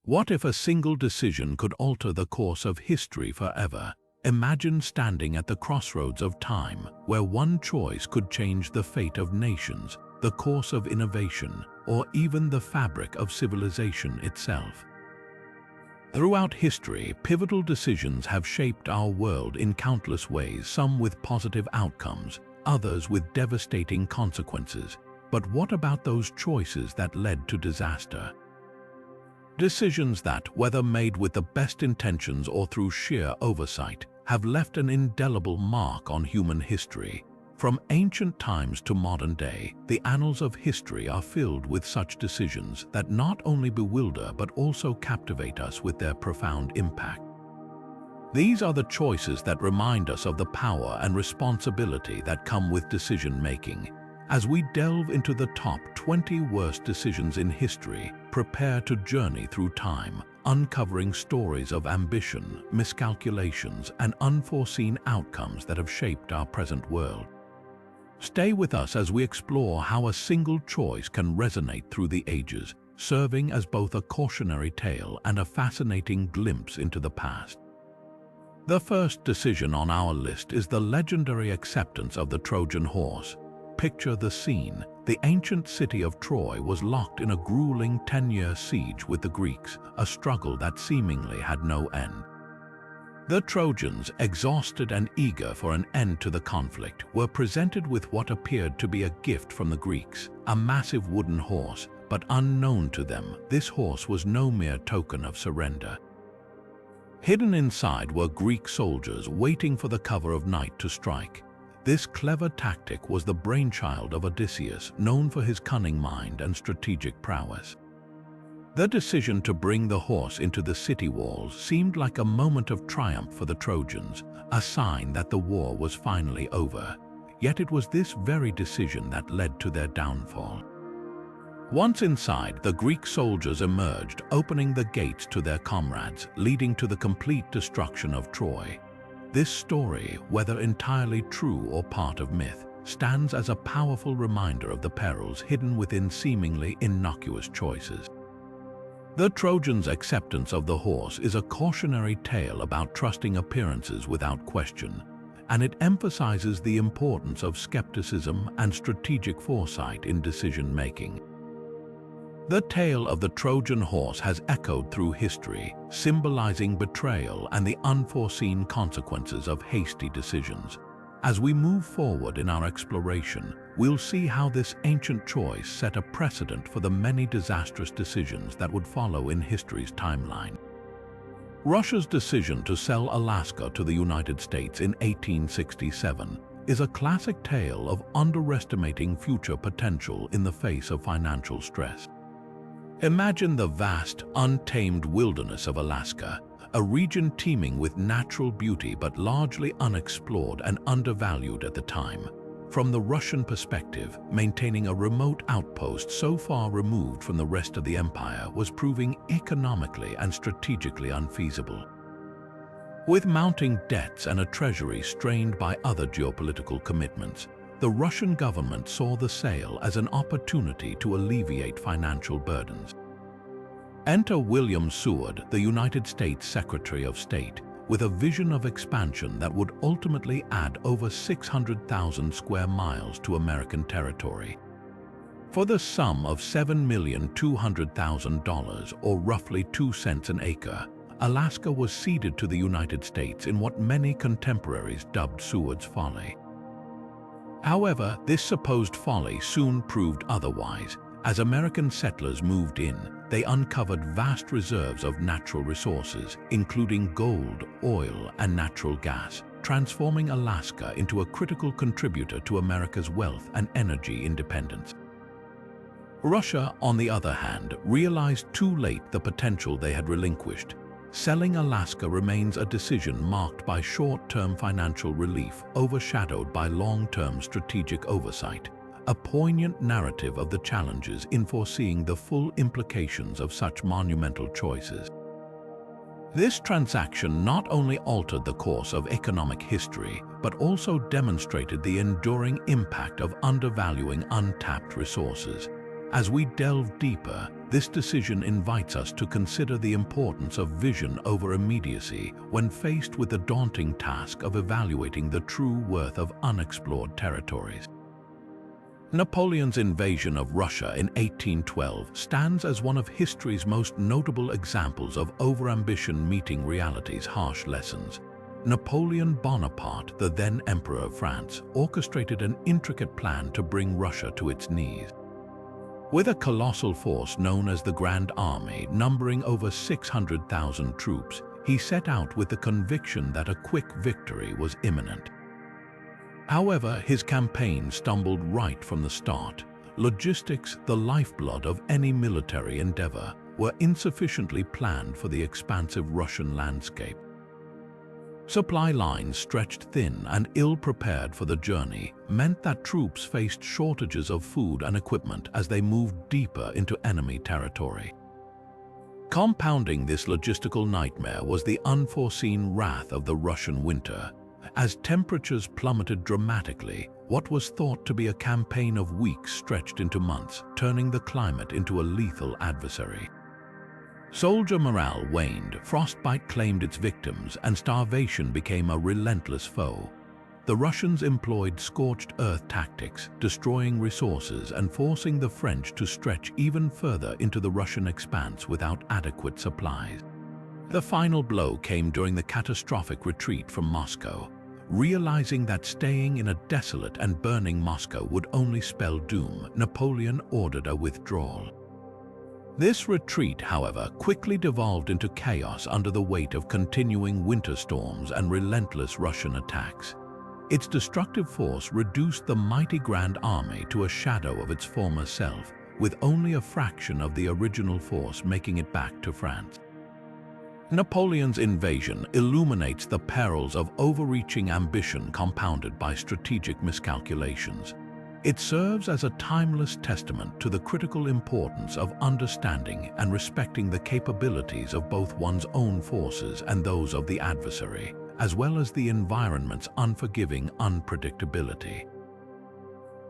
What if a single decision could alter the course of history forever? Imagine standing at the crossroads of time, where one choice could change the fate of nations, the course of innovation, or even the fabric of civilization itself. Throughout history, pivotal decisions have shaped our world in countless ways, some with positive outcomes, others with devastating consequences. But what about those choices that led to disaster? Decisions that, whether made with the best intentions or through sheer oversight, have left an indelible mark on human history. From ancient times to modern day, the annals of history are filled with such decisions that not only bewilder but also captivate us with their profound impact. These are the choices that remind us of the power and responsibility that come with decision-making. As we delve into the top 20 worst decisions in history, prepare to journey through time, uncovering stories of ambition, miscalculations, and unforeseen outcomes that have shaped our present world. Stay with us as we explore how a single choice can resonate through the ages, serving as both a cautionary tale and a fascinating glimpse into the past. The first decision on our list is the legendary acceptance of the Trojan Horse. Picture the scene. The ancient city of Troy was locked in a grueling 10-year siege with the Greeks, a struggle that seemingly had no end. The Trojans, exhausted and eager for an end to the conflict, were presented with what appeared to be a gift from the Greeks, a massive wooden horse, but unknown to them, this horse was no mere token of surrender. Hidden inside were Greek soldiers waiting for the cover of night to strike. This clever tactic was the brainchild of Odysseus, known for his cunning mind and strategic prowess. The decision to bring the horse into the city walls seemed like a moment of triumph for the Trojans, a sign that the war was finally over. Yet it was this very decision that led to their downfall. Once inside, the Greek soldiers emerged, opening the gates to their comrades, leading to the complete destruction of Troy. This story, whether entirely true or part of myth, stands as a powerful reminder of the perils hidden within seemingly innocuous choices. The Trojans' acceptance of the horse is a cautionary tale about trusting appearances without question, and it emphasizes the importance of skepticism and strategic foresight in decision-making. The tale of the Trojan horse has echoed through history, symbolizing betrayal and the unforeseen consequences of hasty decisions. As we move forward in our exploration, we'll see how this ancient choice set a precedent for the many disastrous decisions that would follow in history's timeline. Russia's decision to sell Alaska to the United States in 1867 is a classic tale of underestimating future potential in the face of financial stress. Imagine the vast, untamed wilderness of Alaska, a region teeming with natural beauty but largely unexplored and undervalued at the time. From the Russian perspective, maintaining a remote outpost so far removed from the rest of the empire was proving economically and strategically unfeasible. With mounting debts and a treasury strained by other geopolitical commitments, the Russian government saw the sale as an opportunity to alleviate financial burdens. Enter William Seward, the United States Secretary of State, with a vision of expansion that would ultimately add over 600,000 square miles to American territory. For the sum of $7,200,000, or roughly 2 cents an acre, Alaska was ceded to the United States in what many contemporaries dubbed Seward's folly. However, this supposed folly soon proved otherwise. As American settlers moved in, they uncovered vast reserves of natural resources, including gold, oil, and natural gas, transforming Alaska into a critical contributor to America's wealth and energy independence. Russia, on the other hand, realized too late the potential they had relinquished. Selling Alaska remains a decision marked by short-term financial relief overshadowed by long-term strategic oversight, a poignant narrative of the challenges in foreseeing the full implications of such monumental choices. This transaction not only altered the course of economic history, but also demonstrated the enduring impact of undervaluing untapped resources. As we delve deeper, this decision invites us to consider the importance of vision over immediacy when faced with the daunting task of evaluating the true worth of unexplored territories. Napoleon's invasion of Russia in 1812 stands as one of history's most notable examples of overambition meeting reality's harsh lessons. Napoleon Bonaparte, the then Emperor of France, orchestrated an intricate plan to bring Russia to its knees. With a colossal force known as the Grand Army, numbering over 600,000 troops, he set out with the conviction that a quick victory was imminent. However, his campaign stumbled right from the start. Logistics, the lifeblood of any military endeavor, were insufficiently planned for the expansive Russian landscape. Supply lines stretched thin and ill-prepared for the journey meant that troops faced shortages of food and equipment as they moved deeper into enemy territory. Compounding this logistical nightmare was the unforeseen wrath of the Russian winter. As temperatures plummeted dramatically, what was thought to be a campaign of weeks stretched into months, turning the climate into a lethal adversary. Soldier morale waned, frostbite claimed its victims, and starvation became a relentless foe. The Russians employed scorched earth tactics, destroying resources and forcing the French to stretch even further into the Russian expanse without adequate supplies. The final blow came during the catastrophic retreat from Moscow. Realizing that staying in a desolate and burning Moscow would only spell doom, Napoleon ordered a withdrawal. This retreat, however, quickly devolved into chaos under the weight of continuing winter storms and relentless Russian attacks. Its destructive force reduced the mighty Grand Army to a shadow of its former self, with only a fraction of the original force making it back to France. Napoleon's invasion illuminates the perils of overreaching ambition compounded by strategic miscalculations. It serves as a timeless testament to the critical importance of understanding and respecting the capabilities of both one's own forces and those of the adversary, as well as the environment's unforgiving unpredictability.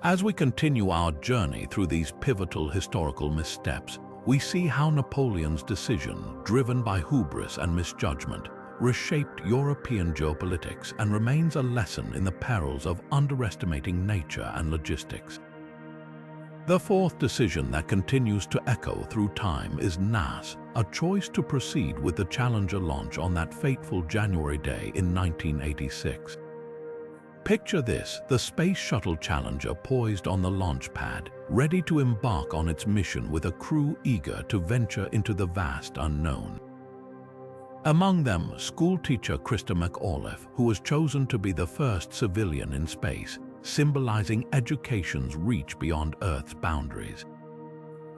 As we continue our journey through these pivotal historical missteps, we see how Napoleon's decision, driven by hubris and misjudgment, reshaped European geopolitics and remains a lesson in the perils of underestimating nature and logistics. The fourth decision that continues to echo through time is NAS, a choice to proceed with the Challenger launch on that fateful January day in 1986. Picture this, the Space Shuttle Challenger poised on the launch pad, ready to embark on its mission with a crew eager to venture into the vast unknown. Among them, schoolteacher Krista McAuliffe, who was chosen to be the first civilian in space, symbolizing education's reach beyond Earth's boundaries.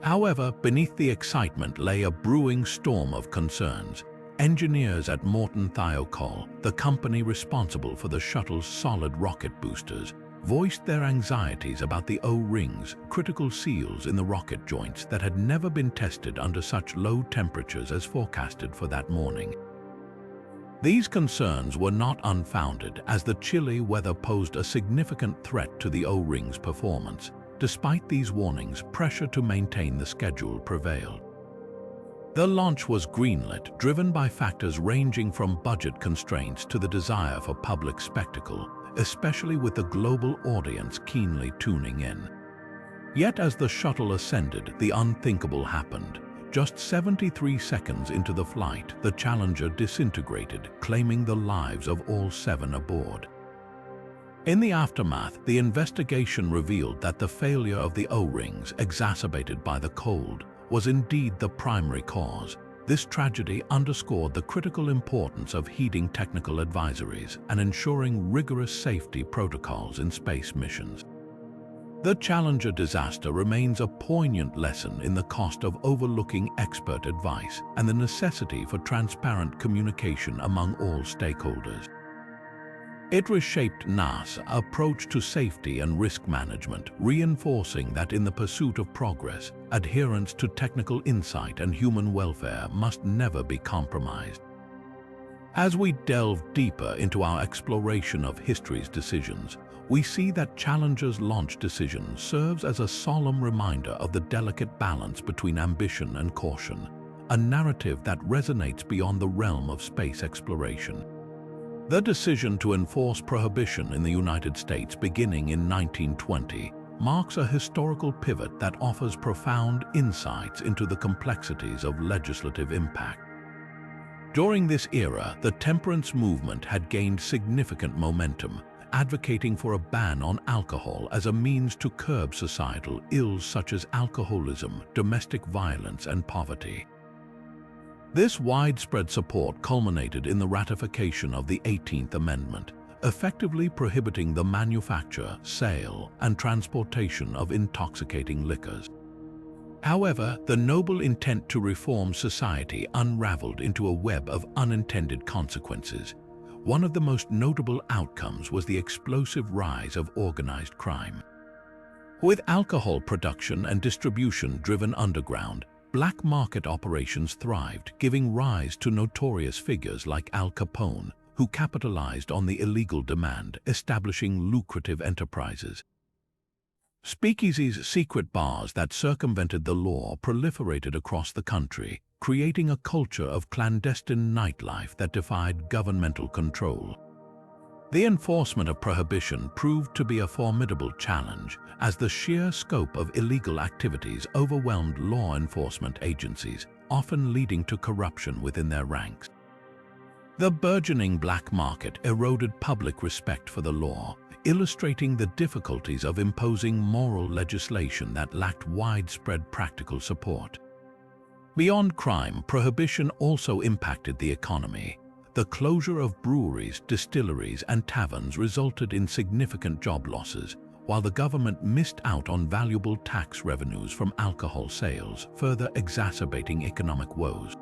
However, beneath the excitement lay a brewing storm of concerns. Engineers at Morton Thiokol, the company responsible for the shuttle's solid rocket boosters, voiced their anxieties about the O-rings, critical seals in the rocket joints that had never been tested under such low temperatures as forecasted for that morning. These concerns were not unfounded, as the chilly weather posed a significant threat to the O-rings' performance. Despite these warnings, pressure to maintain the schedule prevailed. The launch was greenlit, driven by factors ranging from budget constraints to the desire for public spectacle, especially with the global audience keenly tuning in. Yet as the shuttle ascended, the unthinkable happened. Just 73 seconds into the flight, the Challenger disintegrated, claiming the lives of all 7 aboard. In the aftermath, the investigation revealed that the failure of the O-rings, exacerbated by the cold, was indeed the primary cause. This tragedy underscored the critical importance of heeding technical advisories and ensuring rigorous safety protocols in space missions. The Challenger disaster remains a poignant lesson in the cost of overlooking expert advice and the necessity for transparent communication among all stakeholders. It reshaped NASA's approach to safety and risk management, reinforcing that in the pursuit of progress, adherence to technical insight and human welfare must never be compromised. As we delve deeper into our exploration of history's decisions, we see that Challenger's launch decision serves as a solemn reminder of the delicate balance between ambition and caution, a narrative that resonates beyond the realm of space exploration. The decision to enforce prohibition in the United States beginning in 1920 marks a historical pivot that offers profound insights into the complexities of legislative impact. During this era, the temperance movement had gained significant momentum, advocating for a ban on alcohol as a means to curb societal ills such as alcoholism, domestic violence, and poverty. This widespread support culminated in the ratification of the 18th Amendment, effectively prohibiting the manufacture, sale, and transportation of intoxicating liquors. However, the noble intent to reform society unraveled into a web of unintended consequences. One of the most notable outcomes was the explosive rise of organized crime. With alcohol production and distribution driven underground, black market operations thrived, giving rise to notorious figures like Al Capone, who capitalized on the illegal demand, establishing lucrative enterprises. Speakeasies, secret bars that circumvented the law, proliferated across the country, creating a culture of clandestine nightlife that defied governmental control. The enforcement of prohibition proved to be a formidable challenge, as the sheer scope of illegal activities overwhelmed law enforcement agencies, often leading to corruption within their ranks. The burgeoning black market eroded public respect for the law, illustrating the difficulties of imposing moral legislation that lacked widespread practical support. Beyond crime, prohibition also impacted the economy. The closure of breweries, distilleries, and taverns resulted in significant job losses, while the government missed out on valuable tax revenues from alcohol sales, further exacerbating economic woes.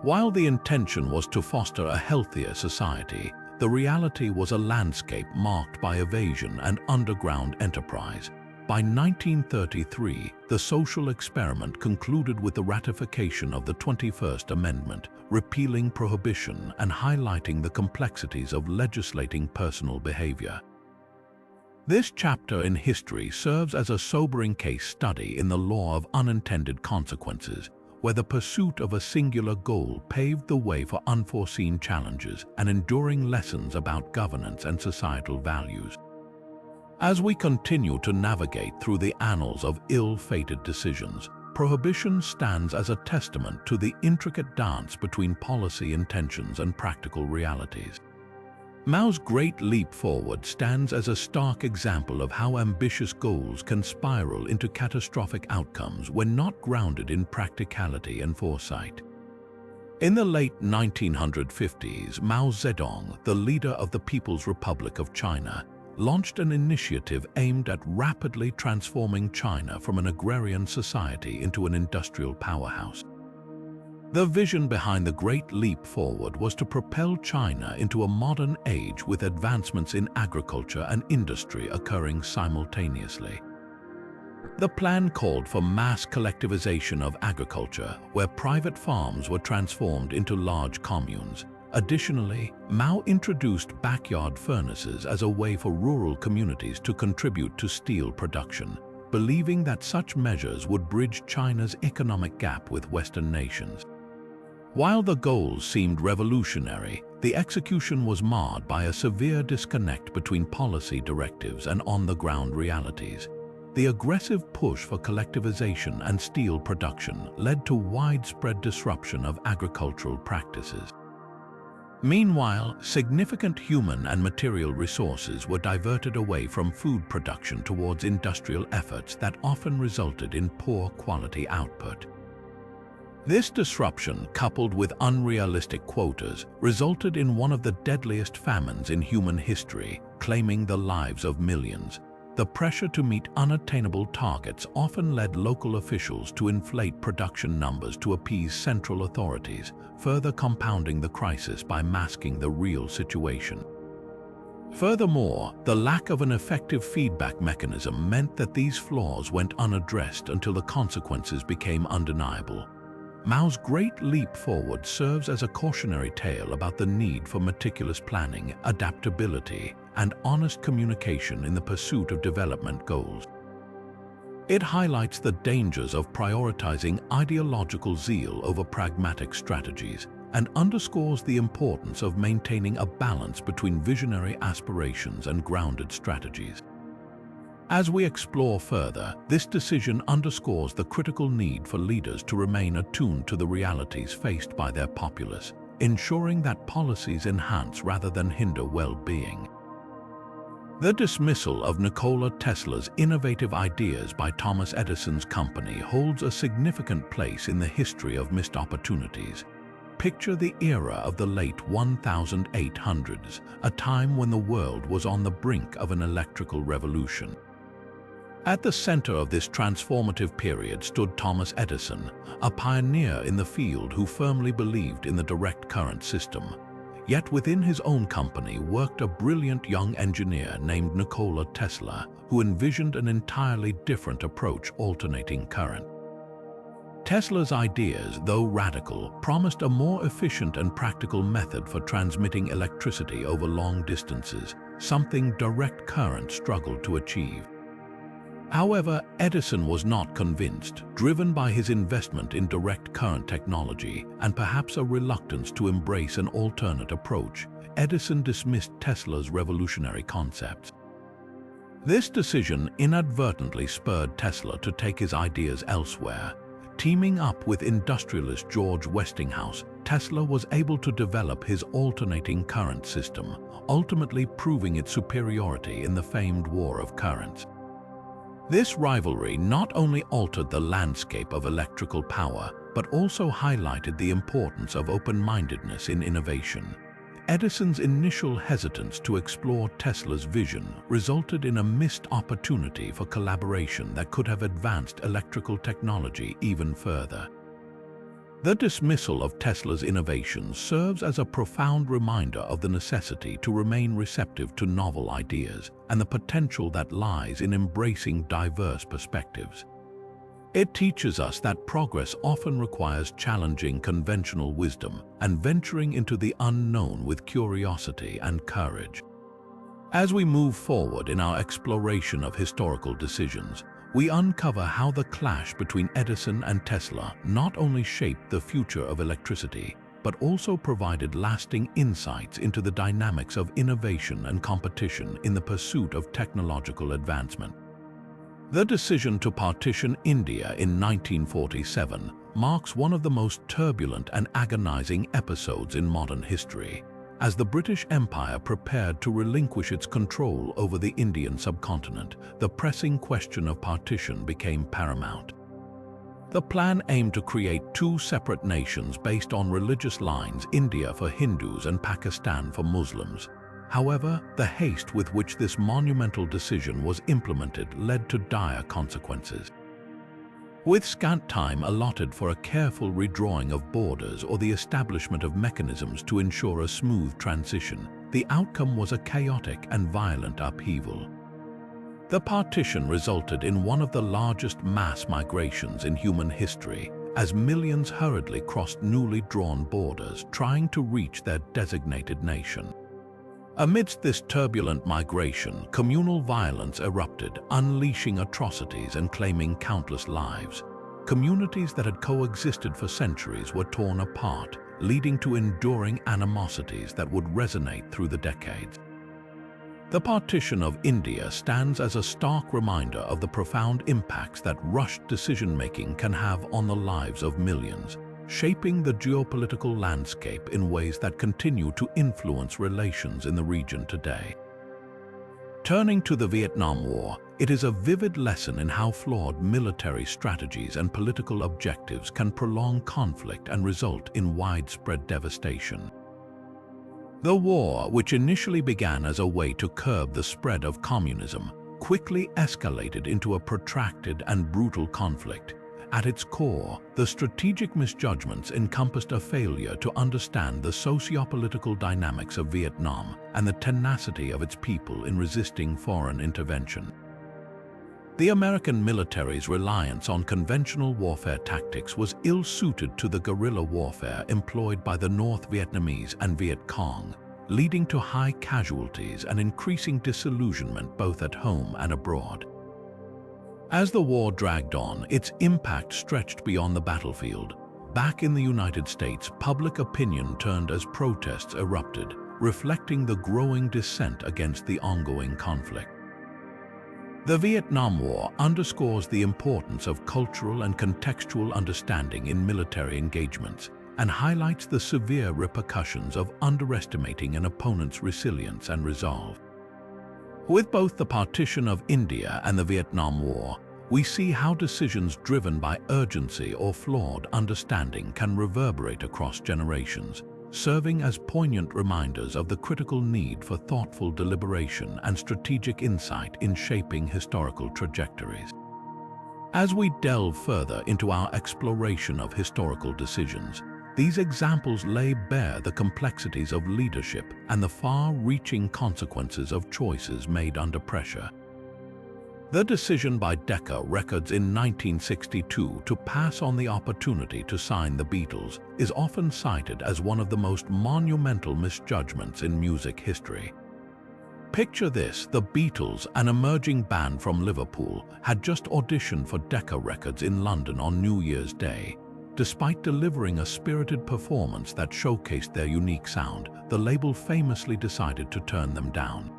While the intention was to foster a healthier society, the reality was a landscape marked by evasion and underground enterprise. By 1933, the social experiment concluded with the ratification of the 21st Amendment, repealing prohibition and highlighting the complexities of legislating personal behavior. This chapter in history serves as a sobering case study in the law of unintended consequences, where the pursuit of a singular goal paved the way for unforeseen challenges and enduring lessons about governance and societal values. As we continue to navigate through the annals of ill-fated decisions, prohibition stands as a testament to the intricate dance between policy intentions and practical realities. Mao's Great Leap Forward stands as a stark example of how ambitious goals can spiral into catastrophic outcomes when not grounded in practicality and foresight. In the late 1950s, Mao Zedong, the leader of the People's Republic of China, launched an initiative aimed at rapidly transforming China from an agrarian society into an industrial powerhouse. The vision behind the Great Leap Forward was to propel China into a modern age with advancements in agriculture and industry occurring simultaneously. The plan called for mass collectivization of agriculture, where private farms were transformed into large communes. Additionally, Mao introduced backyard furnaces as a way for rural communities to contribute to steel production, believing that such measures would bridge China's economic gap with Western nations. While the goals seemed revolutionary, the execution was marred by a severe disconnect between policy directives and on-the-ground realities. The aggressive push for collectivization and steel production led to widespread disruption of agricultural practices. Meanwhile, significant human and material resources were diverted away from food production towards industrial efforts that often resulted in poor quality output. This disruption, coupled with unrealistic quotas, resulted in one of the deadliest famines in human history, claiming the lives of millions. The pressure to meet unattainable targets often led local officials to inflate production numbers to appease central authorities, further compounding the crisis by masking the real situation. Furthermore, the lack of an effective feedback mechanism meant that these flaws went unaddressed until the consequences became undeniable. Mao's Great Leap Forward serves as a cautionary tale about the need for meticulous planning, adaptability, and honest communication in the pursuit of development goals. It highlights the dangers of prioritizing ideological zeal over pragmatic strategies and underscores the importance of maintaining a balance between visionary aspirations and grounded strategies. As we explore further, this decision underscores the critical need for leaders to remain attuned to the realities faced by their populace, ensuring that policies enhance rather than hinder well-being. The dismissal of Nikola Tesla's innovative ideas by Thomas Edison's company holds a significant place in the history of missed opportunities. Picture the era of the late 1800s, a time when the world was on the brink of an electrical revolution. At the center of this transformative period stood Thomas Edison, a pioneer in the field who firmly believed in the direct current system. Yet within his own company worked a brilliant young engineer named Nikola Tesla, who envisioned an entirely different approach: alternating current. Tesla's ideas, though radical, promised a more efficient and practical method for transmitting electricity over long distances, something direct current struggled to achieve. However, Edison was not convinced, driven by his investment in direct current technology and perhaps a reluctance to embrace an alternate approach. Edison dismissed Tesla's revolutionary concepts. This decision inadvertently spurred Tesla to take his ideas elsewhere. Teaming up with industrialist George Westinghouse, Tesla was able to develop his alternating current system, ultimately proving its superiority in the famed war of currents. This rivalry not only altered the landscape of electrical power, but also highlighted the importance of open-mindedness in innovation. Edison's initial hesitance to explore Tesla's vision resulted in a missed opportunity for collaboration that could have advanced electrical technology even further. The dismissal of Tesla's innovations serves as a profound reminder of the necessity to remain receptive to novel ideas and the potential that lies in embracing diverse perspectives. It teaches us that progress often requires challenging conventional wisdom and venturing into the unknown with curiosity and courage. As we move forward in our exploration of historical decisions, we uncover how the clash between Edison and Tesla not only shaped the future of electricity, but also provided lasting insights into the dynamics of innovation and competition in the pursuit of technological advancement. The decision to partition India in 1947 marks one of the most turbulent and agonizing episodes in modern history, as the British Empire prepared to relinquish its control over the Indian subcontinent. The pressing question of partition became paramount. The plan aimed to create two separate nations based on religious lines: India for Hindus and Pakistan for Muslims. However, the haste with which this monumental decision was implemented led to dire consequences. With scant time allotted for a careful redrawing of borders or the establishment of mechanisms to ensure a smooth transition, the outcome was a chaotic and violent upheaval. The partition resulted in one of the largest mass migrations in human history, as millions hurriedly crossed newly drawn borders, trying to reach their designated nation. Amidst this turbulent migration, communal violence erupted, unleashing atrocities and claiming countless lives. Communities that had coexisted for centuries were torn apart, leading to enduring animosities that would resonate through the decades. The partition of India stands as a stark reminder of the profound impacts that rushed decision-making can have on the lives of millions, shaping the geopolitical landscape in ways that continue to influence relations in the region today. Turning to the Vietnam War, it is a vivid lesson in how flawed military strategies and political objectives can prolong conflict and result in widespread devastation. The war, which initially began as a way to curb the spread of communism, quickly escalated into a protracted and brutal conflict. At its core, the strategic misjudgments encompassed a failure to understand the socio-political dynamics of Vietnam and the tenacity of its people in resisting foreign intervention. The American military's reliance on conventional warfare tactics was ill-suited to the guerrilla warfare employed by the North Vietnamese and Viet Cong, leading to high casualties and increasing disillusionment both at home and abroad. As the war dragged on, its impact stretched beyond the battlefield. Back in the United States, public opinion turned as protests erupted, reflecting the growing dissent against the ongoing conflict. The Vietnam War underscores the importance of cultural and contextual understanding in military engagements and highlights the severe repercussions of underestimating an opponent's resilience and resolve. With both the partition of India and the Vietnam War, we see how decisions driven by urgency or flawed understanding can reverberate across generations, serving as poignant reminders of the critical need for thoughtful deliberation and strategic insight in shaping historical trajectories. As we delve further into our exploration of historical decisions, these examples lay bare the complexities of leadership and the far-reaching consequences of choices made under pressure. The decision by Decca Records in 1962 to pass on the opportunity to sign the Beatles is often cited as one of the most monumental misjudgments in music history. Picture this: the Beatles, an emerging band from Liverpool, had just auditioned for Decca Records in London on New Year's Day. Despite delivering a spirited performance that showcased their unique sound, the label famously decided to turn them down.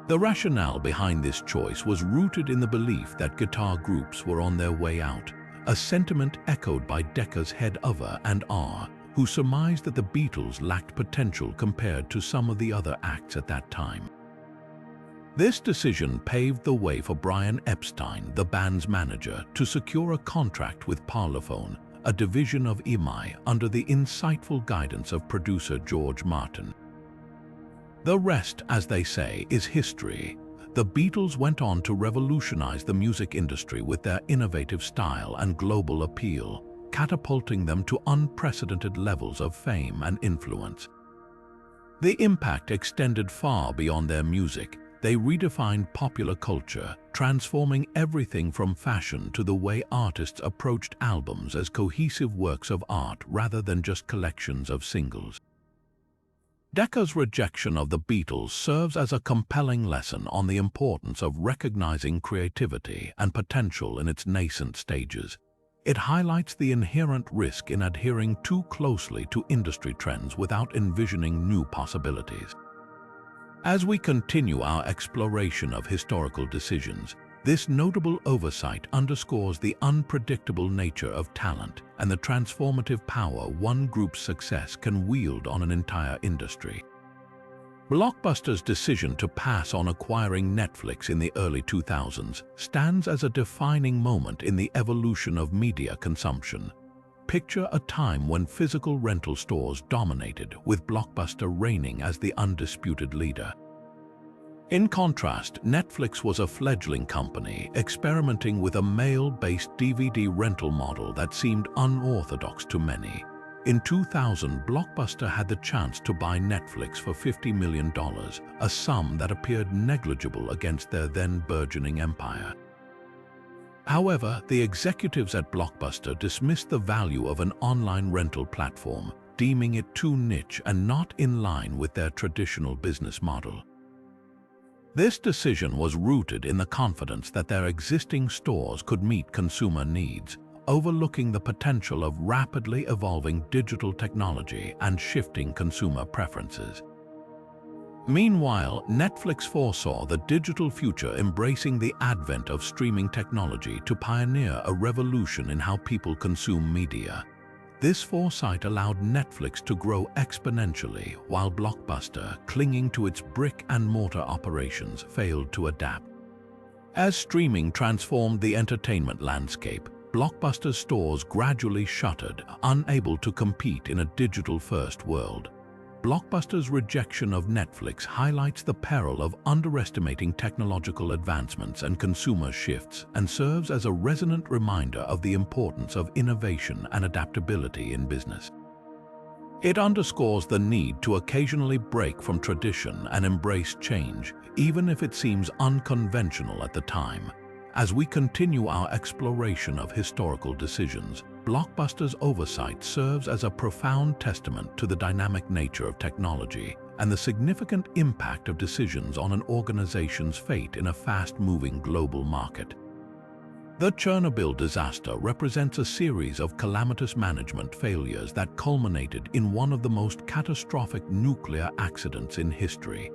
The rationale behind this choice was rooted in the belief that guitar groups were on their way out, a sentiment echoed by Decca's head Over and R, who surmised that the Beatles lacked potential compared to some of the other acts at that time. This decision paved the way for Brian Epstein, the band's manager, to secure a contract with Parlophone, a division of EMI, under the insightful guidance of producer George Martin. The rest, as they say, is history. The Beatles went on to revolutionize the music industry with their innovative style and global appeal, catapulting them to unprecedented levels of fame and influence. The impact extended far beyond their music. They redefined popular culture, transforming everything from fashion to the way artists approached albums as cohesive works of art rather than just collections of singles. Decca's rejection of the Beatles serves as a compelling lesson on the importance of recognizing creativity and potential in its nascent stages. It highlights the inherent risk in adhering too closely to industry trends without envisioning new possibilities. As we continue our exploration of historical decisions, this notable oversight underscores the unpredictable nature of talent and the transformative power one group's success can wield on an entire industry. Blockbuster's decision to pass on acquiring Netflix in the early 2000s stands as a defining moment in the evolution of media consumption. Picture a time when physical rental stores dominated, with Blockbuster reigning as the undisputed leader. In contrast, Netflix was a fledgling company experimenting with a mail-based DVD rental model that seemed unorthodox to many. In 2000, Blockbuster had the chance to buy Netflix for $50 million, a sum that appeared negligible against their then burgeoning empire. However, the executives at Blockbuster dismissed the value of an online rental platform, deeming it too niche and not in line with their traditional business model. This decision was rooted in the confidence that their existing stores could meet consumer needs, overlooking the potential of rapidly evolving digital technology and shifting consumer preferences. Meanwhile, Netflix foresaw the digital future, embracing the advent of streaming technology to pioneer a revolution in how people consume media. This foresight allowed Netflix to grow exponentially, while Blockbuster, clinging to its brick-and-mortar operations, failed to adapt. As streaming transformed the entertainment landscape, Blockbuster stores gradually shuttered, unable to compete in a digital-first world. Blockbuster's rejection of Netflix highlights the peril of underestimating technological advancements and consumer shifts, and serves as a resonant reminder of the importance of innovation and adaptability in business. It underscores the need to occasionally break from tradition and embrace change, even if it seems unconventional at the time. As we continue our exploration of historical decisions, Blockbuster's oversight serves as a profound testament to the dynamic nature of technology and the significant impact of decisions on an organization's fate in a fast-moving global market. The Chernobyl disaster represents a series of calamitous management failures that culminated in one of the most catastrophic nuclear accidents in history.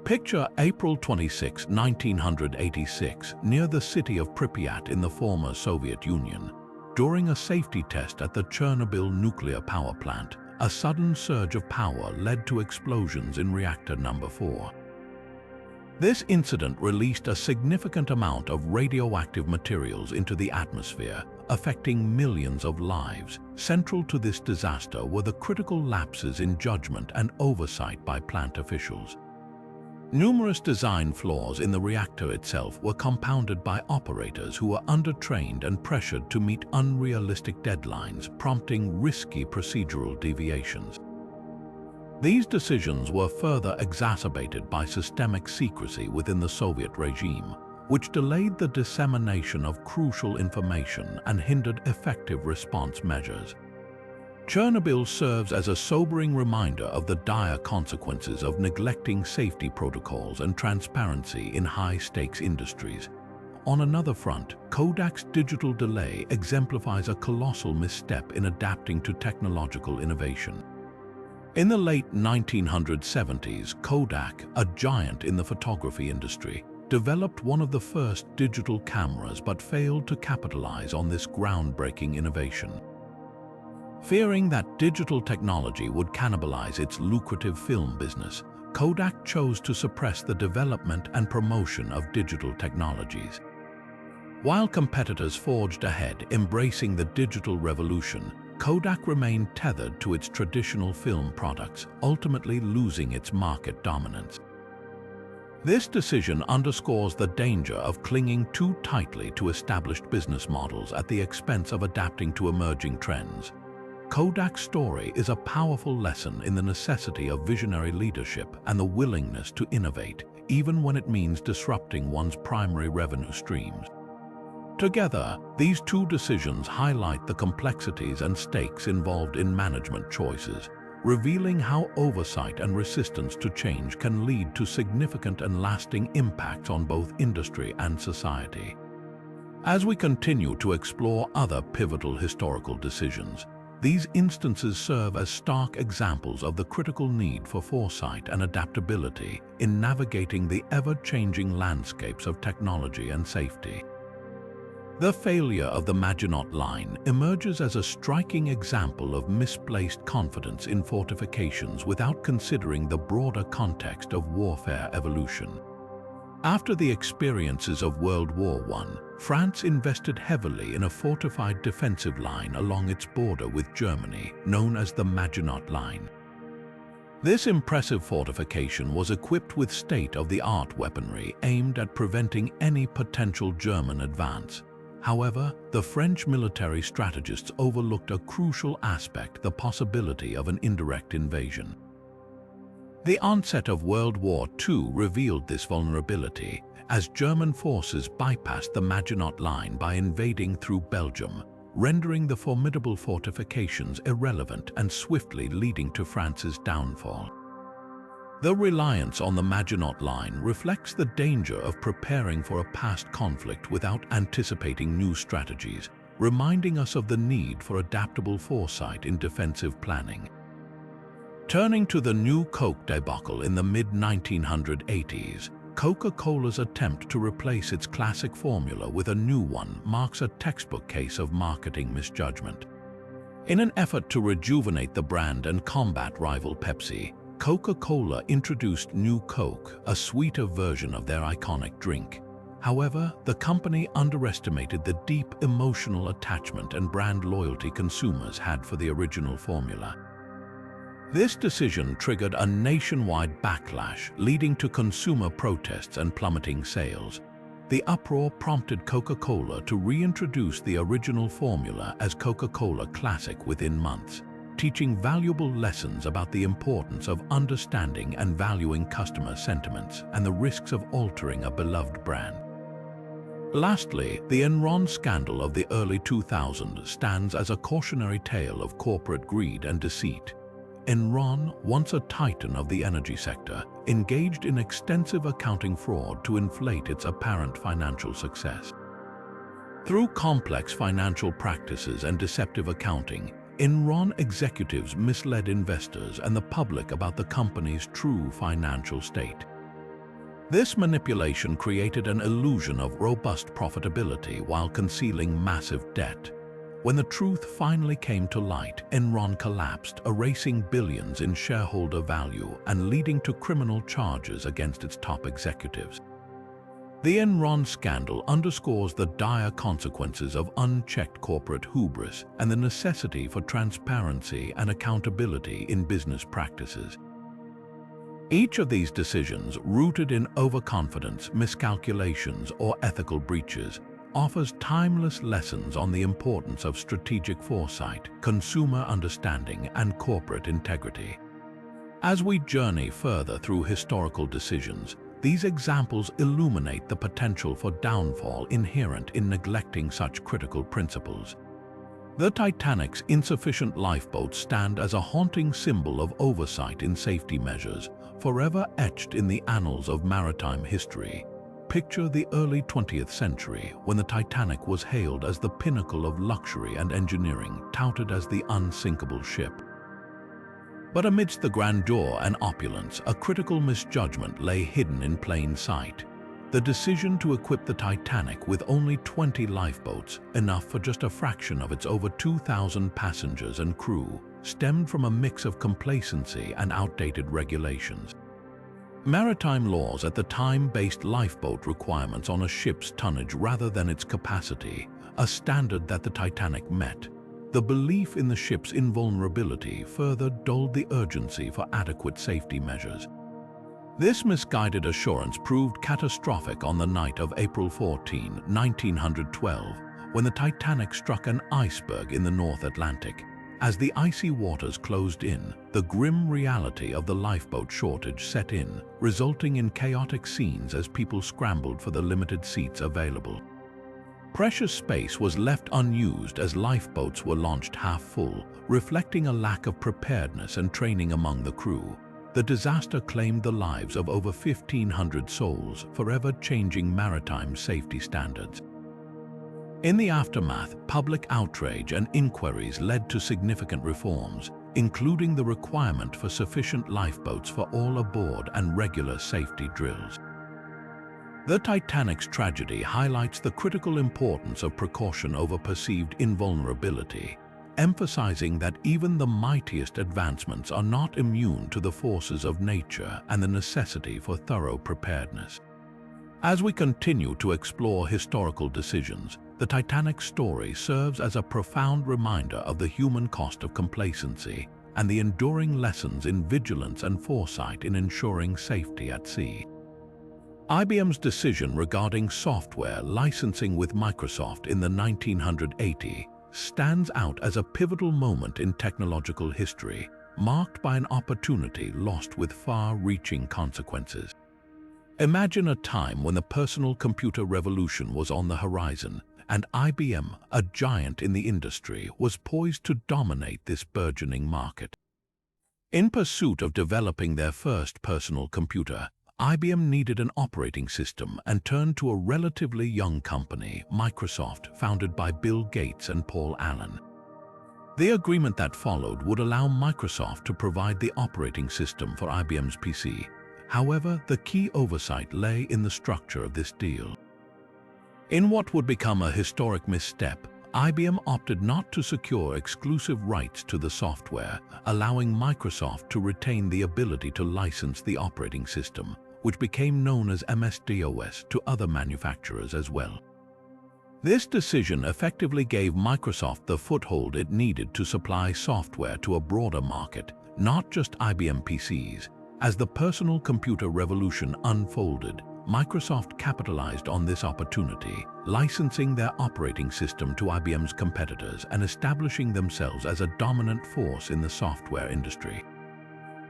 Picture April 26, 1986, near the city of Pripyat in the former Soviet Union. During a safety test at the Chernobyl nuclear power plant, a sudden surge of power led to explosions in reactor number 4. This incident released a significant amount of radioactive materials into the atmosphere, affecting millions of lives. Central to this disaster were the critical lapses in judgment and oversight by plant officials. Numerous design flaws in the reactor itself were compounded by operators who were undertrained and pressured to meet unrealistic deadlines, prompting risky procedural deviations. These decisions were further exacerbated by systemic secrecy within the Soviet regime, which delayed the dissemination of crucial information and hindered effective response measures. Chernobyl serves as a sobering reminder of the dire consequences of neglecting safety protocols and transparency in high-stakes industries. On another front, Kodak's digital delay exemplifies a colossal misstep in adapting to technological innovation. In the late 1970s, Kodak, a giant in the photography industry, developed one of the first digital cameras but failed to capitalize on this groundbreaking innovation. Fearing that digital technology would cannibalize its lucrative film business, Kodak chose to suppress the development and promotion of digital technologies. While competitors forged ahead, embracing the digital revolution, Kodak remained tethered to its traditional film products, ultimately losing its market dominance. This decision underscores the danger of clinging too tightly to established business models at the expense of adapting to emerging trends. Kodak's story is a powerful lesson in the necessity of visionary leadership and the willingness to innovate, even when it means disrupting one's primary revenue streams. Together, these two decisions highlight the complexities and stakes involved in management choices, revealing how oversight and resistance to change can lead to significant and lasting impacts on both industry and society. As we continue to explore other pivotal historical decisions, these instances serve as stark examples of the critical need for foresight and adaptability in navigating the ever-changing landscapes of technology and safety. The failure of the Maginot Line emerges as a striking example of misplaced confidence in fortifications without considering the broader context of warfare evolution. After the experiences of World War I, France invested heavily in a fortified defensive line along its border with Germany, known as the Maginot Line. This impressive fortification was equipped with state-of-the-art weaponry aimed at preventing any potential German advance. However, the French military strategists overlooked a crucial aspect: the possibility of an indirect invasion. The onset of World War II revealed this vulnerability, as German forces bypassed the Maginot Line by invading through Belgium, rendering the formidable fortifications irrelevant and swiftly leading to France's downfall. The reliance on the Maginot Line reflects the danger of preparing for a past conflict without anticipating new strategies, reminding us of the need for adaptable foresight in defensive planning. Turning to the new Coke debacle in the mid-1980s, Coca-Cola's attempt to replace its classic formula with a new one marks a textbook case of marketing misjudgment. In an effort to rejuvenate the brand and combat rival Pepsi, Coca-Cola introduced New Coke, a sweeter version of their iconic drink. However, the company underestimated the deep emotional attachment and brand loyalty consumers had for the original formula. This decision triggered a nationwide backlash, leading to consumer protests and plummeting sales. The uproar prompted Coca-Cola to reintroduce the original formula as Coca-Cola Classic within months, teaching valuable lessons about the importance of understanding and valuing customer sentiments and the risks of altering a beloved brand. Lastly, the Enron scandal of the early 2000s stands as a cautionary tale of corporate greed and deceit. Enron, once a titan of the energy sector, engaged in extensive accounting fraud to inflate its apparent financial success. Through complex financial practices and deceptive accounting, Enron executives misled investors and the public about the company's true financial state. This manipulation created an illusion of robust profitability while concealing massive debt. When the truth finally came to light, Enron collapsed, erasing billions in shareholder value and leading to criminal charges against its top executives. The Enron scandal underscores the dire consequences of unchecked corporate hubris and the necessity for transparency and accountability in business practices. Each of these decisions, rooted in overconfidence, miscalculations, or ethical breaches, offers timeless lessons on the importance of strategic foresight, consumer understanding, and corporate integrity. As we journey further through historical decisions, these examples illuminate the potential for downfall inherent in neglecting such critical principles. The Titanic's insufficient lifeboats stand as a haunting symbol of oversight in safety measures, forever etched in the annals of maritime history. Picture the early 20th century, when the Titanic was hailed as the pinnacle of luxury and engineering, touted as the unsinkable ship. But amidst the grandeur and opulence, a critical misjudgment lay hidden in plain sight. The decision to equip the Titanic with only 20 lifeboats, enough for just a fraction of its over 2,000 passengers and crew, stemmed from a mix of complacency and outdated regulations. Maritime laws at the time based lifeboat requirements on a ship's tonnage rather than its capacity, a standard that the Titanic met. The belief in the ship's invulnerability further dulled the urgency for adequate safety measures. This misguided assurance proved catastrophic on the night of April 14, 1912, when the Titanic struck an iceberg in the North Atlantic. As the icy waters closed in, the grim reality of the lifeboat shortage set in, resulting in chaotic scenes as people scrambled for the limited seats available. Precious space was left unused as lifeboats were launched half full, reflecting a lack of preparedness and training among the crew. The disaster claimed the lives of over 1,500 souls, forever changing maritime safety standards. In the aftermath, public outrage and inquiries led to significant reforms, including the requirement for sufficient lifeboats for all aboard and regular safety drills. The Titanic's tragedy highlights the critical importance of precaution over perceived invulnerability, emphasizing that even the mightiest advancements are not immune to the forces of nature and the necessity for thorough preparedness. As we continue to explore historical decisions, the Titanic's story serves as a profound reminder of the human cost of complacency and the enduring lessons in vigilance and foresight in ensuring safety at sea. IBM's decision regarding software licensing with Microsoft in the 1980 stands out as a pivotal moment in technological history, marked by an opportunity lost with far-reaching consequences. Imagine a time when the personal computer revolution was on the horizon, and IBM, a giant in the industry, was poised to dominate this burgeoning market. In pursuit of developing their first personal computer, IBM needed an operating system and turned to a relatively young company, Microsoft, founded by Bill Gates and Paul Allen. The agreement that followed would allow Microsoft to provide the operating system for IBM's PC. However, the key oversight lay in the structure of this deal. In what would become a historic misstep, IBM opted not to secure exclusive rights to the software, allowing Microsoft to retain the ability to license the operating system, which became known as MS-DOS, to other manufacturers as well. This decision effectively gave Microsoft the foothold it needed to supply software to a broader market, not just IBM PCs. As the personal computer revolution unfolded, Microsoft capitalized on this opportunity, licensing their operating system to IBM's competitors and establishing themselves as a dominant force in the software industry.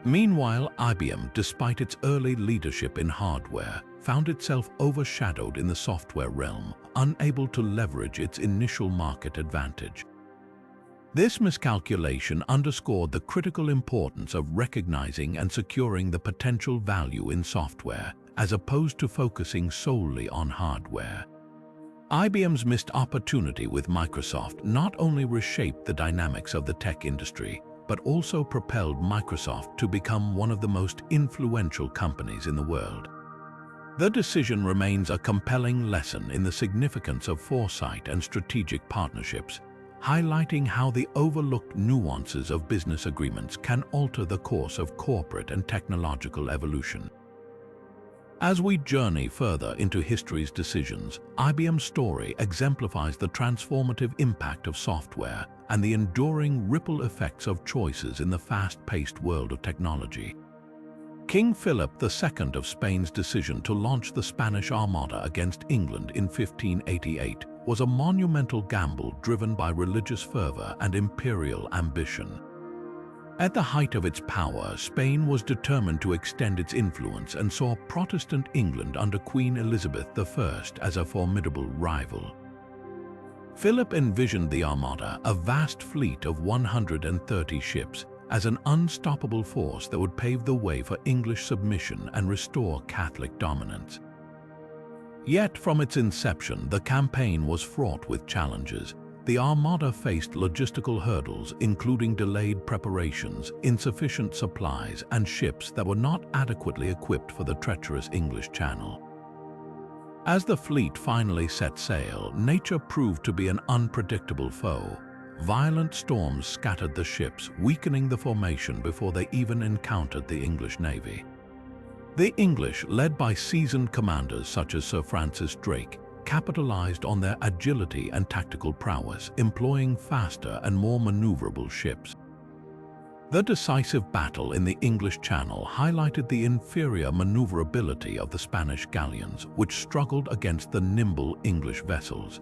Meanwhile, IBM, despite its early leadership in hardware, found itself overshadowed in the software realm, unable to leverage its initial market advantage. This miscalculation underscored the critical importance of recognizing and securing the potential value in software, as opposed to focusing solely on hardware. IBM's missed opportunity with Microsoft not only reshaped the dynamics of the tech industry, but also propelled Microsoft to become one of the most influential companies in the world. The decision remains a compelling lesson in the significance of foresight and strategic partnerships, highlighting how the overlooked nuances of business agreements can alter the course of corporate and technological evolution. As we journey further into history's decisions, IBM's story exemplifies the transformative impact of software and the enduring ripple effects of choices in the fast-paced world of technology. King Philip II of Spain's decision to launch the Spanish Armada against England in 1588 was a monumental gamble driven by religious fervor and imperial ambition. At the height of its power, Spain was determined to extend its influence and saw Protestant England under Queen Elizabeth I as a formidable rival. Philip envisioned the Armada, a vast fleet of 130 ships, as an unstoppable force that would pave the way for English submission and restore Catholic dominance. Yet, from its inception, the campaign was fraught with challenges. The Armada faced logistical hurdles, including delayed preparations, insufficient supplies, and ships that were not adequately equipped for the treacherous English Channel. As the fleet finally set sail, nature proved to be an unpredictable foe. Violent storms scattered the ships, weakening the formation before they even encountered the English Navy. The English, led by seasoned commanders such as Sir Francis Drake, capitalized on their agility and tactical prowess, employing faster and more maneuverable ships. The decisive battle in the English Channel highlighted the inferior maneuverability of the Spanish galleons, which struggled against the nimble English vessels.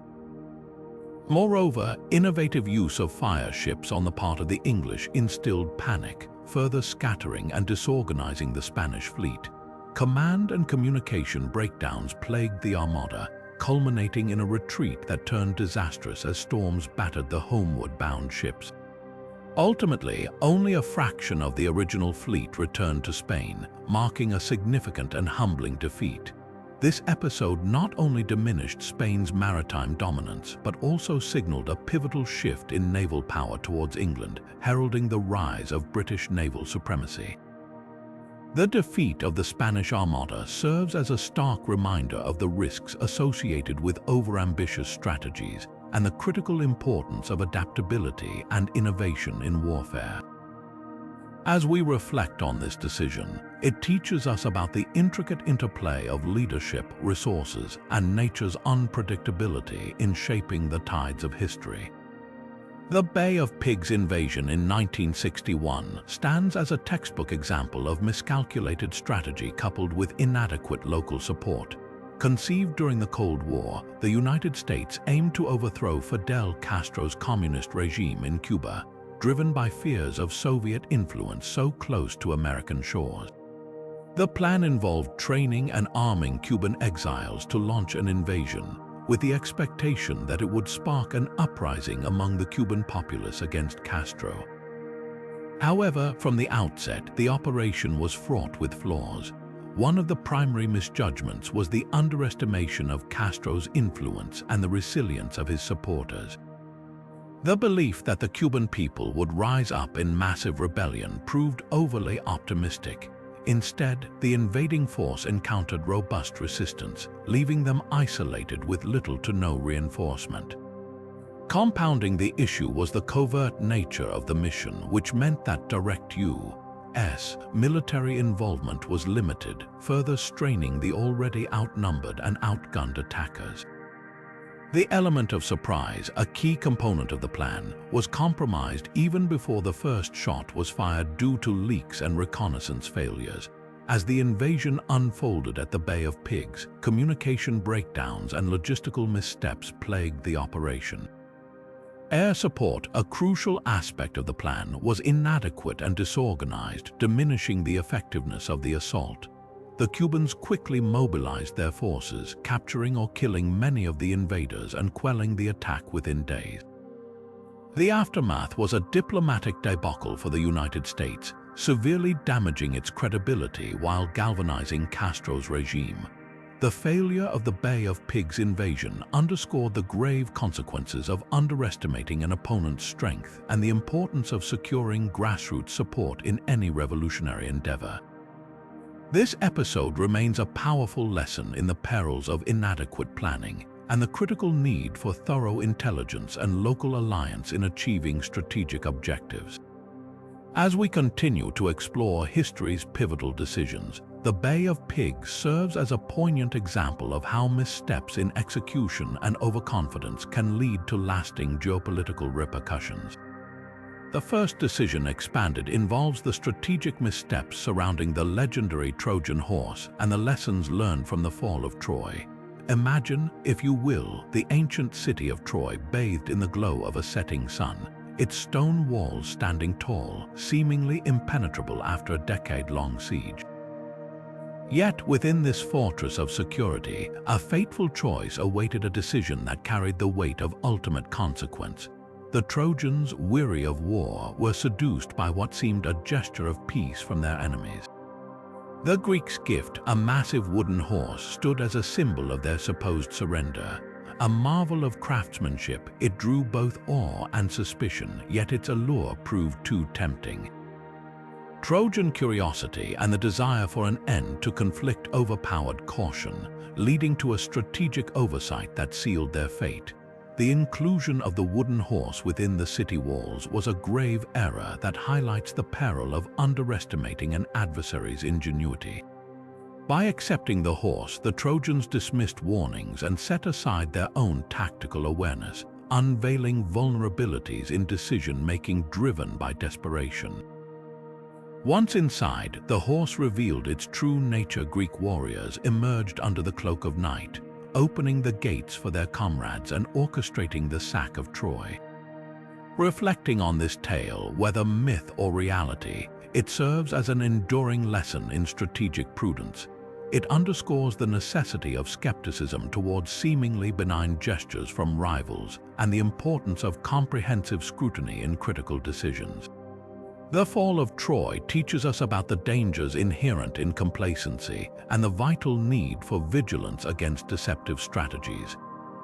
Moreover, innovative use of fire ships on the part of the English instilled panic, further scattering and disorganizing the Spanish fleet. Command and communication breakdowns plagued the Armada, culminating in a retreat that turned disastrous as storms battered the homeward-bound ships. Ultimately, only a fraction of the original fleet returned to Spain, marking a significant and humbling defeat. This episode not only diminished Spain's maritime dominance, but also signaled a pivotal shift in naval power towards England, heralding the rise of British naval supremacy. The defeat of the Spanish Armada serves as a stark reminder of the risks associated with overambitious strategies and the critical importance of adaptability and innovation in warfare. As we reflect on this decision, it teaches us about the intricate interplay of leadership, resources, and nature's unpredictability in shaping the tides of history. The Bay of Pigs invasion in 1961 stands as a textbook example of miscalculated strategy coupled with inadequate local support. Conceived during the Cold War, the United States aimed to overthrow Fidel Castro's communist regime in Cuba, driven by fears of Soviet influence so close to American shores. The plan involved training and arming Cuban exiles to launch an invasion, with the expectation that it would spark an uprising among the Cuban populace against Castro. However, from the outset, the operation was fraught with flaws. One of the primary misjudgments was the underestimation of Castro's influence and the resilience of his supporters. The belief that the Cuban people would rise up in massive rebellion proved overly optimistic. Instead, the invading force encountered robust resistance, leaving them isolated with little to no reinforcement. Compounding the issue was the covert nature of the mission, which meant that direct U.S. military involvement was limited, further straining the already outnumbered and outgunned attackers. The element of surprise, a key component of the plan, was compromised even before the first shot was fired due to leaks and reconnaissance failures. As the invasion unfolded at the Bay of Pigs, communication breakdowns and logistical missteps plagued the operation. Air support, a crucial aspect of the plan, was inadequate and disorganized, diminishing the effectiveness of the assault. The Cubans quickly mobilized their forces, capturing or killing many of the invaders and quelling the attack within days. The aftermath was a diplomatic debacle for the United States, severely damaging its credibility while galvanizing Castro's regime. The failure of the Bay of Pigs invasion underscored the grave consequences of underestimating an opponent's strength and the importance of securing grassroots support in any revolutionary endeavor. This episode remains a powerful lesson in the perils of inadequate planning and the critical need for thorough intelligence and local alliance in achieving strategic objectives. As we continue to explore history's pivotal decisions, the Bay of Pigs serves as a poignant example of how missteps in execution and overconfidence can lead to lasting geopolitical repercussions. The first decision expanded involves the strategic missteps surrounding the legendary Trojan Horse and the lessons learned from the fall of Troy. Imagine, if you will, the ancient city of Troy bathed in the glow of a setting sun, its stone walls standing tall, seemingly impenetrable after a decade-long siege. Yet within this fortress of security, a fateful choice awaited a decision that carried the weight of ultimate consequence. The Trojans, weary of war, were seduced by what seemed a gesture of peace from their enemies. The Greeks' gift, a massive wooden horse, stood as a symbol of their supposed surrender. A marvel of craftsmanship, it drew both awe and suspicion, yet its allure proved too tempting. Trojan curiosity and the desire for an end to conflict overpowered caution, leading to a strategic oversight that sealed their fate. The inclusion of the wooden horse within the city walls was a grave error that highlights the peril of underestimating an adversary's ingenuity. By accepting the horse, the Trojans dismissed warnings and set aside their own tactical awareness, unveiling vulnerabilities in decision-making driven by desperation. Once inside, the horse revealed its true nature. Greek warriors emerged under the cloak of night, opening the gates for their comrades and orchestrating the sack of Troy. Reflecting on this tale, whether myth or reality, it serves as an enduring lesson in strategic prudence. It underscores the necessity of skepticism towards seemingly benign gestures from rivals and the importance of comprehensive scrutiny in critical decisions. The fall of Troy teaches us about the dangers inherent in complacency and the vital need for vigilance against deceptive strategies.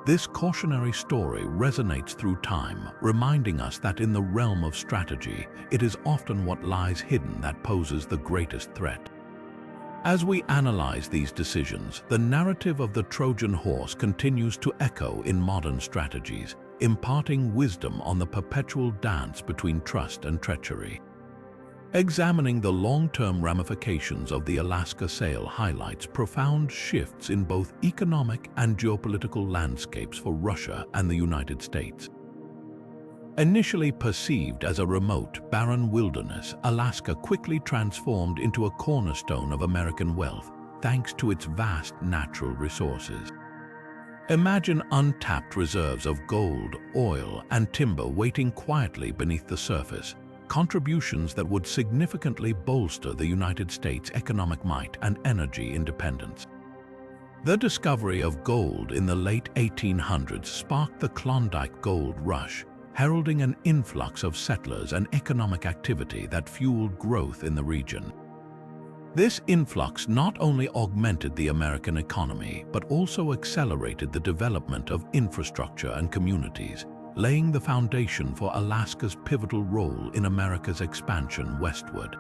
This cautionary story resonates through time, reminding us that in the realm of strategy, it is often what lies hidden that poses the greatest threat. As we analyze these decisions, the narrative of the Trojan Horse continues to echo in modern strategies, imparting wisdom on the perpetual dance between trust and treachery. Examining the long-term ramifications of the Alaska sale highlights profound shifts in both economic and geopolitical landscapes for Russia and the United States. Initially perceived as a remote, barren wilderness, Alaska quickly transformed into a cornerstone of American wealth, thanks to its vast natural resources. Imagine untapped reserves of gold, oil, and timber waiting quietly beneath the surface, contributions that would significantly bolster the United States' economic might and energy independence. The discovery of gold in the late 1800s sparked the Klondike Gold Rush, heralding an influx of settlers and economic activity that fueled growth in the region. This influx not only augmented the American economy, but also accelerated the development of infrastructure and communities, laying the foundation for Alaska's pivotal role in America's expansion westward.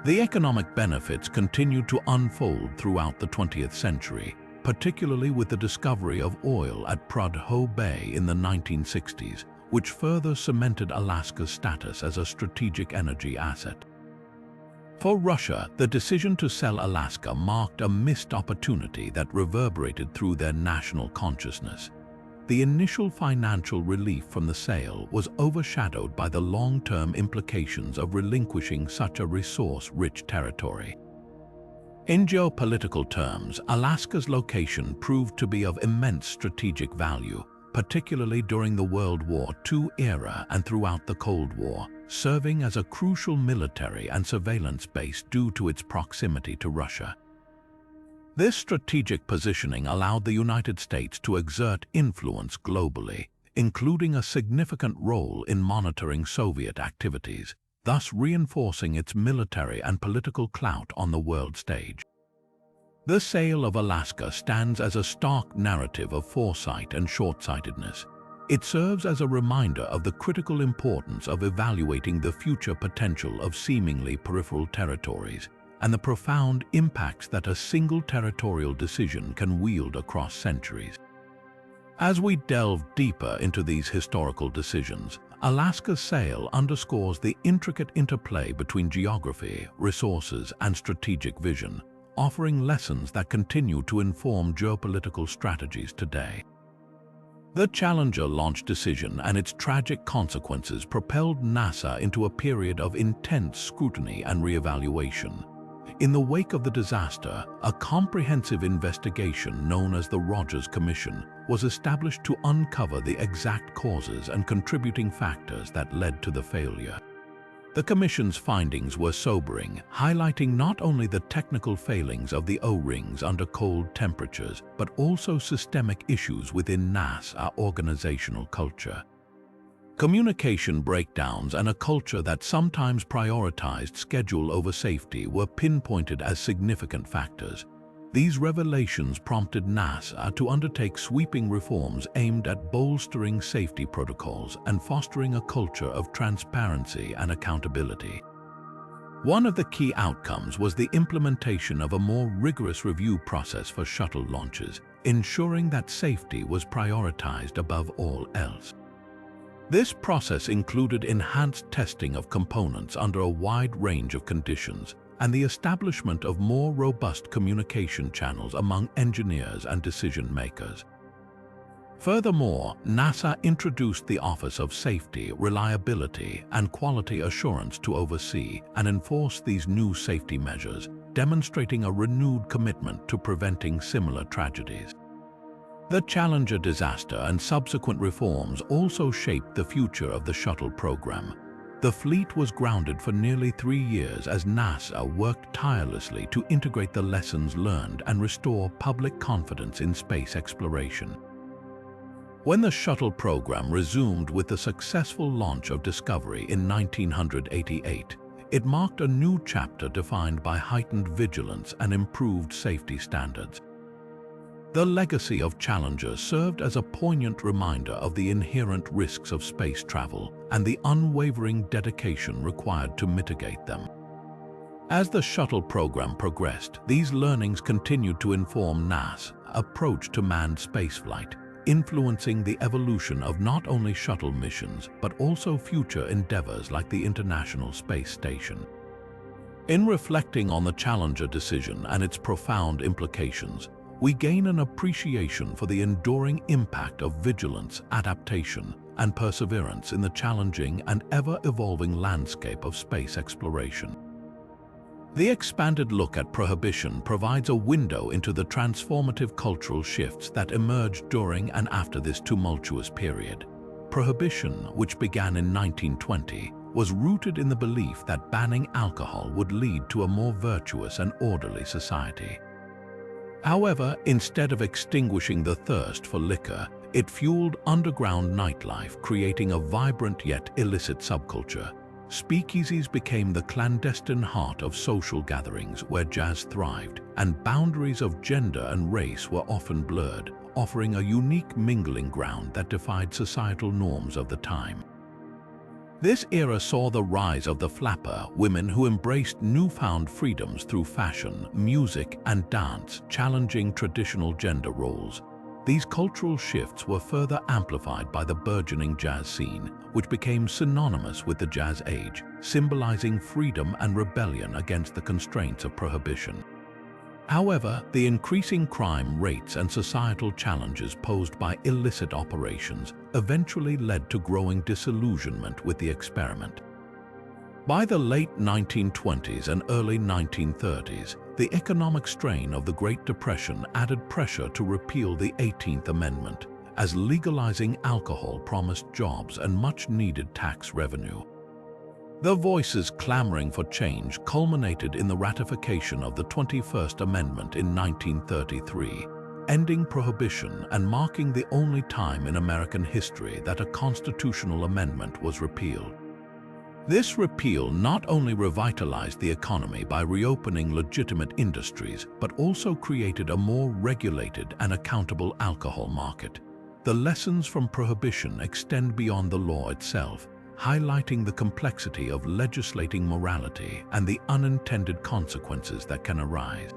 The economic benefits continued to unfold throughout the 20th century, particularly with the discovery of oil at Prudhoe Bay in the 1960s, which further cemented Alaska's status as a strategic energy asset. For Russia, the decision to sell Alaska marked a missed opportunity that reverberated through their national consciousness. The initial financial relief from the sale was overshadowed by the long-term implications of relinquishing such a resource-rich territory. In geopolitical terms, Alaska's location proved to be of immense strategic value, particularly during the World War II era and throughout the Cold War, serving as a crucial military and surveillance base due to its proximity to Russia. This strategic positioning allowed the United States to exert influence globally, including a significant role in monitoring Soviet activities, thus reinforcing its military and political clout on the world stage. The sale of Alaska stands as a stark narrative of foresight and short-sightedness. It serves as a reminder of the critical importance of evaluating the future potential of seemingly peripheral territories and the profound impacts that a single territorial decision can wield across centuries. As we delve deeper into these historical decisions, Alaska's sale underscores the intricate interplay between geography, resources, and strategic vision, offering lessons that continue to inform geopolitical strategies today. The Challenger launch decision and its tragic consequences propelled NASA into a period of intense scrutiny and reevaluation. In the wake of the disaster, a comprehensive investigation known as the Rogers Commission was established to uncover the exact causes and contributing factors that led to the failure. The Commission's findings were sobering, highlighting not only the technical failings of the O-rings under cold temperatures, but also systemic issues within NASA organizational culture. Communication breakdowns and a culture that sometimes prioritized schedule over safety were pinpointed as significant factors. These revelations prompted NASA to undertake sweeping reforms aimed at bolstering safety protocols and fostering a culture of transparency and accountability. One of the key outcomes was the implementation of a more rigorous review process for shuttle launches, ensuring that safety was prioritized above all else. This process included enhanced testing of components under a wide range of conditions and the establishment of more robust communication channels among engineers and decision-makers. Furthermore, NASA introduced the Office of Safety, Reliability, and Quality Assurance to oversee and enforce these new safety measures, demonstrating a renewed commitment to preventing similar tragedies. The Challenger disaster and subsequent reforms also shaped the future of the shuttle program. The fleet was grounded for nearly 3 years as NASA worked tirelessly to integrate the lessons learned and restore public confidence in space exploration. When the shuttle program resumed with the successful launch of Discovery in 1988, it marked a new chapter defined by heightened vigilance and improved safety standards. The legacy of Challenger served as a poignant reminder of the inherent risks of space travel and the unwavering dedication required to mitigate them. As the shuttle program progressed, these learnings continued to inform NASA's approach to manned spaceflight, influencing the evolution of not only shuttle missions but also future endeavors like the International Space Station. In reflecting on the Challenger decision and its profound implications, we gain an appreciation for the enduring impact of vigilance, adaptation, and perseverance in the challenging and ever-evolving landscape of space exploration. The expanded look at Prohibition provides a window into the transformative cultural shifts that emerged during and after this tumultuous period. Prohibition, which began in 1920, was rooted in the belief that banning alcohol would lead to a more virtuous and orderly society. However, instead of extinguishing the thirst for liquor, it fueled underground nightlife, creating a vibrant yet illicit subculture. Speakeasies became the clandestine heart of social gatherings where jazz thrived, and boundaries of gender and race were often blurred, offering a unique mingling ground that defied societal norms of the time. This era saw the rise of the flapper, women who embraced newfound freedoms through fashion, music, and dance, challenging traditional gender roles. These cultural shifts were further amplified by the burgeoning jazz scene, which became synonymous with the jazz age, symbolizing freedom and rebellion against the constraints of prohibition. However, the increasing crime rates and societal challenges posed by illicit operations eventually led to growing disillusionment with the experiment. By the late 1920s and early 1930s, the economic strain of the Great Depression added pressure to repeal the 18th Amendment, as legalizing alcohol promised jobs and much-needed tax revenue. The voices clamoring for change culminated in the ratification of the 21st Amendment in 1933, ending Prohibition and marking the only time in American history that a constitutional amendment was repealed. This repeal not only revitalized the economy by reopening legitimate industries, but also created a more regulated and accountable alcohol market. The lessons from Prohibition extend beyond the law itself, highlighting the complexity of legislating morality and the unintended consequences that can arise.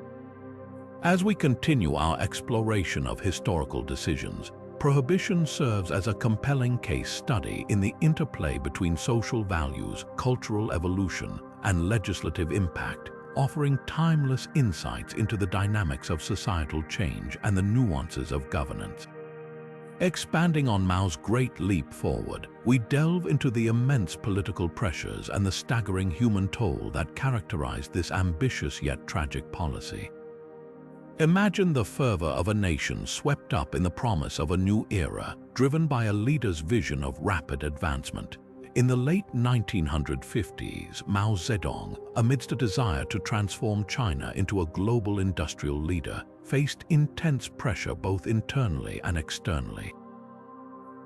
As we continue our exploration of historical decisions, Prohibition serves as a compelling case study in the interplay between social values, cultural evolution, and legislative impact, offering timeless insights into the dynamics of societal change and the nuances of governance. Expanding on Mao's great leap forward, we delve into the immense political pressures and the staggering human toll that characterized this ambitious yet tragic policy. Imagine the fervor of a nation swept up in the promise of a new era, driven by a leader's vision of rapid advancement. In the late 1950s, Mao Zedong, amidst a desire to transform China into a global industrial leader, faced intense pressure both internally and externally.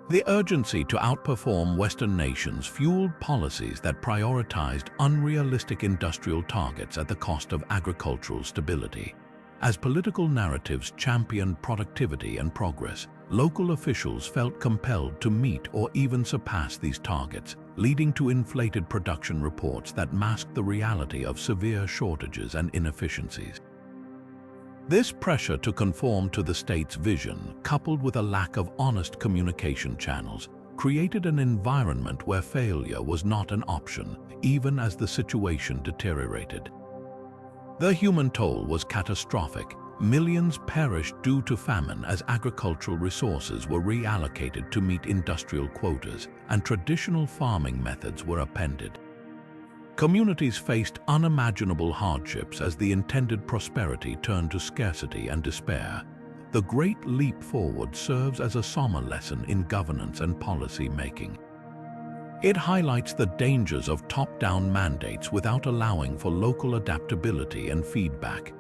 The urgency to outperform Western nations fueled policies that prioritized unrealistic industrial targets at the cost of agricultural stability. As political narratives championed productivity and progress, local officials felt compelled to meet or even surpass these targets, leading to inflated production reports that masked the reality of severe shortages and inefficiencies. This pressure to conform to the state's vision, coupled with a lack of honest communication channels, created an environment where failure was not an option, even as the situation deteriorated. The human toll was catastrophic. Millions perished due to famine as agricultural resources were reallocated to meet industrial quotas and traditional farming methods were upended. Communities faced unimaginable hardships as the intended prosperity turned to scarcity and despair. The Great Leap Forward serves as a somber lesson in governance and policy making. It highlights the dangers of top-down mandates without allowing for local adaptability and feedback.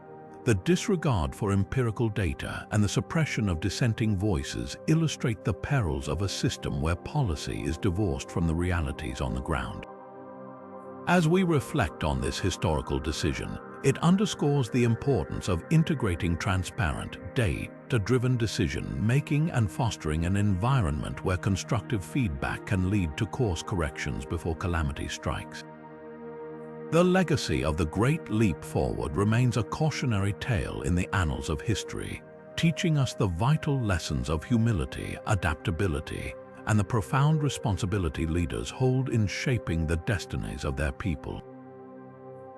The disregard for empirical data and the suppression of dissenting voices illustrate the perils of a system where policy is divorced from the realities on the ground. As we reflect on this historical decision, it underscores the importance of integrating transparent, data-driven decision-making and fostering an environment where constructive feedback can lead to course corrections before calamity strikes. The legacy of the Great Leap Forward remains a cautionary tale in the annals of history, teaching us the vital lessons of humility, adaptability, and the profound responsibility leaders hold in shaping the destinies of their people.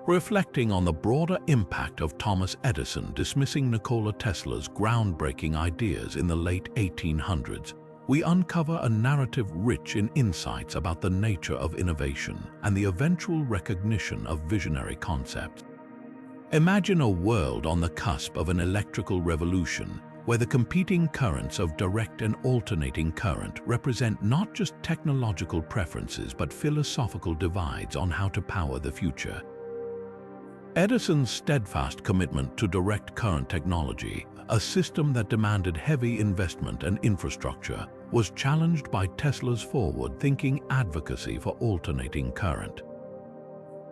Reflecting on the broader impact of Thomas Edison dismissing Nikola Tesla's groundbreaking ideas in the late 1800s, we uncover a narrative rich in insights about the nature of innovation and the eventual recognition of visionary concepts. Imagine a world on the cusp of an electrical revolution, where the competing currents of direct and alternating current represent not just technological preferences but philosophical divides on how to power the future. Edison's steadfast commitment to direct current technology, a system that demanded heavy investment and infrastructure, was challenged by Tesla's forward-thinking advocacy for alternating current.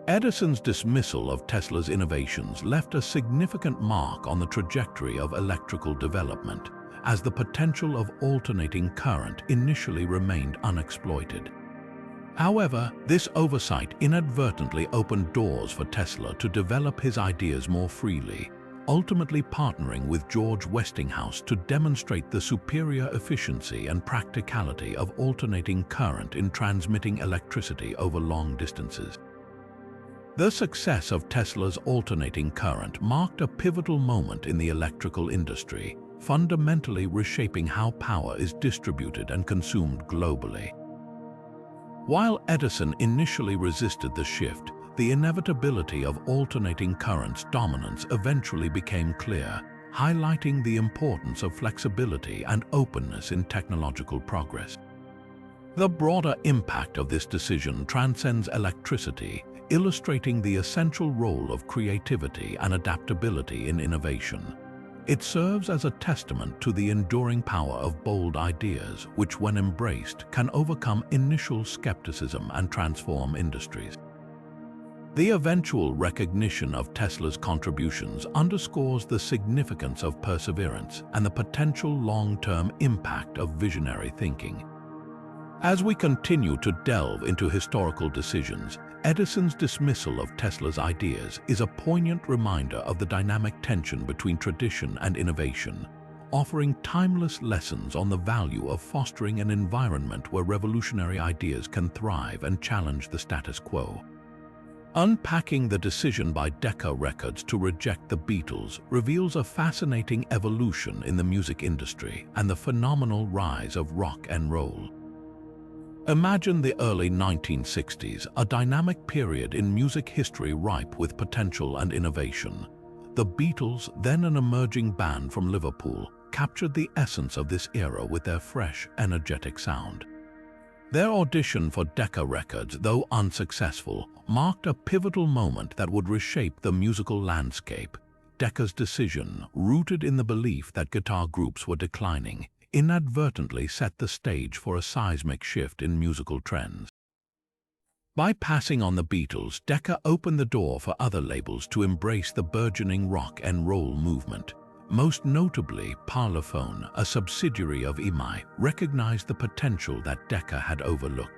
Edison's dismissal of Tesla's innovations left a significant mark on the trajectory of electrical development, as the potential of alternating current initially remained unexploited. However, this oversight inadvertently opened doors for Tesla to develop his ideas more freely, ultimately partnering with George Westinghouse to demonstrate the superior efficiency and practicality of alternating current in transmitting electricity over long distances. The success of Tesla's alternating current marked a pivotal moment in the electrical industry, fundamentally reshaping how power is distributed and consumed globally. While Edison initially resisted the shift, the inevitability of alternating current's dominance eventually became clear, highlighting the importance of flexibility and openness in technological progress. The broader impact of this decision transcends electricity, illustrating the essential role of creativity and adaptability in innovation. It serves as a testament to the enduring power of bold ideas, which, when embraced, can overcome initial skepticism and transform industries. The eventual recognition of Tesla's contributions underscores the significance of perseverance and the potential long-term impact of visionary thinking. As we continue to delve into historical decisions, Edison's dismissal of Tesla's ideas is a poignant reminder of the dynamic tension between tradition and innovation, offering timeless lessons on the value of fostering an environment where revolutionary ideas can thrive and challenge the status quo. Unpacking the decision by Decca Records to reject the Beatles reveals a fascinating evolution in the music industry and the phenomenal rise of rock and roll. Imagine the early 1960s, a dynamic period in music history ripe with potential and innovation. The Beatles, then an emerging band from Liverpool, captured the essence of this era with their fresh, energetic sound. Their audition for Decca Records, though unsuccessful, marked a pivotal moment that would reshape the musical landscape. Decca's decision, rooted in the belief that guitar groups were declining, inadvertently set the stage for a seismic shift in musical trends. By passing on the Beatles, Decca opened the door for other labels to embrace the burgeoning rock and roll movement. Most notably, Parlophone, a subsidiary of EMI, recognized the potential that Decca had overlooked.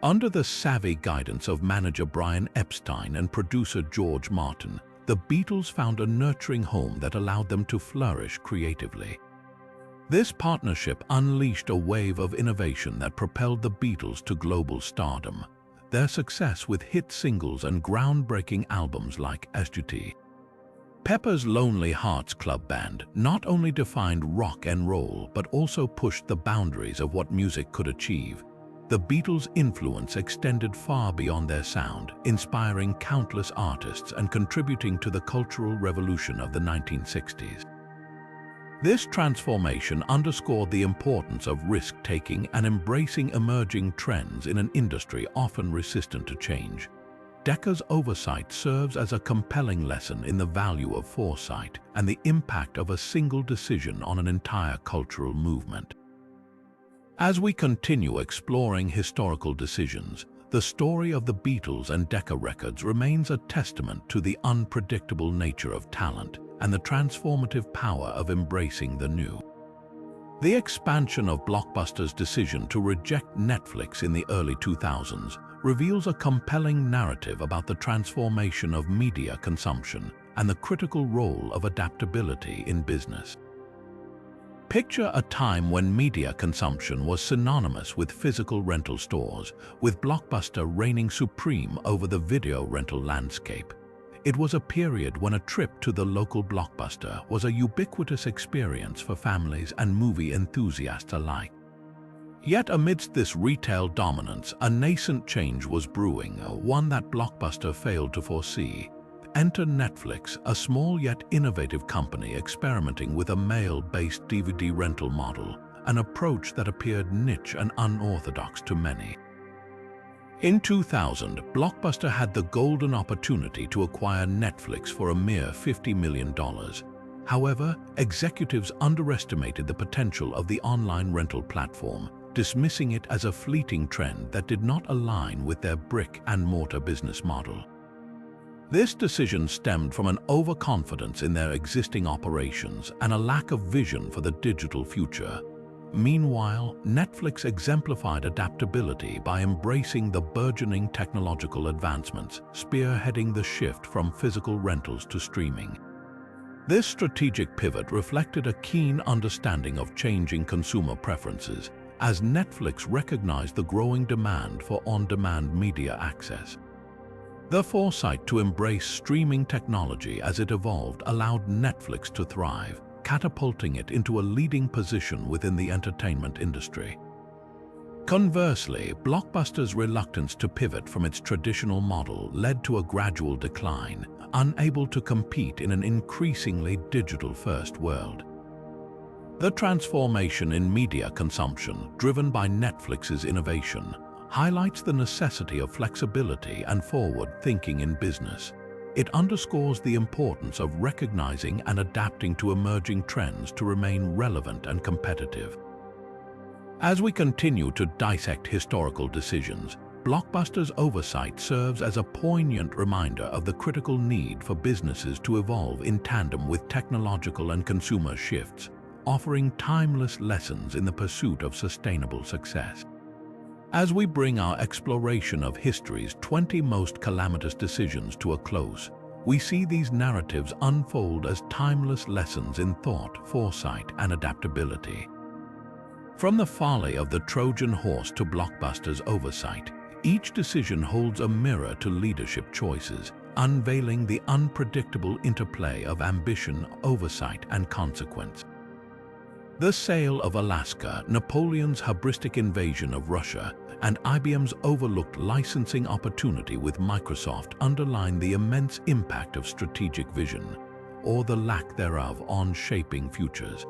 Under the savvy guidance of manager Brian Epstein and producer George Martin, the Beatles found a nurturing home that allowed them to flourish creatively. This partnership unleashed a wave of innovation that propelled the Beatles to global stardom. Their success with hit singles and groundbreaking albums like Sgt. Pepper's Lonely Hearts Club Band not only defined rock and roll but also pushed the boundaries of what music could achieve. The Beatles' influence extended far beyond their sound, inspiring countless artists and contributing to the cultural revolution of the 1960s. This transformation underscored the importance of risk-taking and embracing emerging trends in an industry often resistant to change. Decca's oversight serves as a compelling lesson in the value of foresight and the impact of a single decision on an entire cultural movement. As we continue exploring historical decisions, the story of the Beatles and Decca Records remains a testament to the unpredictable nature of talent and the transformative power of embracing the new. The expansion of Blockbuster's decision to reject Netflix in the early 2000s reveals a compelling narrative about the transformation of media consumption and the critical role of adaptability in business. Picture a time when media consumption was synonymous with physical rental stores, with Blockbuster reigning supreme over the video rental landscape. It was a period when a trip to the local Blockbuster was a ubiquitous experience for families and movie enthusiasts alike. Yet amidst this retail dominance, a nascent change was brewing, one that Blockbuster failed to foresee. Enter Netflix, a small yet innovative company experimenting with a mail-based DVD rental model, an approach that appeared niche and unorthodox to many. In 2000, Blockbuster had the golden opportunity to acquire Netflix for a mere $50 million. However, executives underestimated the potential of the online rental platform, dismissing it as a fleeting trend that did not align with their brick-and-mortar business model. This decision stemmed from an overconfidence in their existing operations and a lack of vision for the digital future. Meanwhile, Netflix exemplified adaptability by embracing the burgeoning technological advancements, spearheading the shift from physical rentals to streaming. This strategic pivot reflected a keen understanding of changing consumer preferences, as Netflix recognized the growing demand for on-demand media access. The foresight to embrace streaming technology as it evolved allowed Netflix to thrive, catapulting it into a leading position within the entertainment industry. Conversely, Blockbuster's reluctance to pivot from its traditional model led to a gradual decline, unable to compete in an increasingly digital-first world. The transformation in media consumption, driven by Netflix's innovation, highlights the necessity of flexibility and forward thinking in business. it underscores the importance of recognizing and adapting to emerging trends to remain relevant and competitive. As we continue to dissect historical decisions, Blockbuster's oversight serves as a poignant reminder of the critical need for businesses to evolve in tandem with technological and consumer shifts, offering timeless lessons in the pursuit of sustainable success. As we bring our exploration of history's 20 most calamitous decisions to a close, we see these narratives unfold as timeless lessons in thought, foresight, and adaptability. From the folly of the Trojan Horse to Blockbuster's oversight, each decision holds a mirror to leadership choices, unveiling the unpredictable interplay of ambition, oversight, and consequence. The sale of Alaska, Napoleon's hubristic invasion of Russia, and IBM's overlooked licensing opportunity with Microsoft underline the immense impact of strategic vision, or the lack thereof, on shaping futures.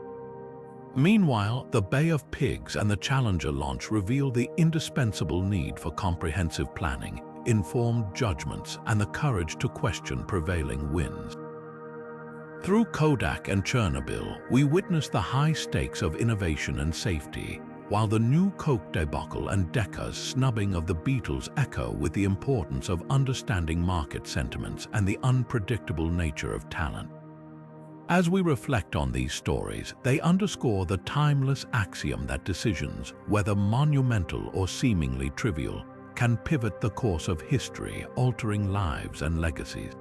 Meanwhile, the Bay of Pigs and the Challenger launch reveal the indispensable need for comprehensive planning, informed judgments, and the courage to question prevailing winds. Through Kodak and Chernobyl, we witness the high stakes of innovation and safety, while the new Coke debacle and Decca's snubbing of the Beatles echo with the importance of understanding market sentiments and the unpredictable nature of talent. As we reflect on these stories, they underscore the timeless axiom that decisions, whether monumental or seemingly trivial, can pivot the course of history, altering lives and legacies.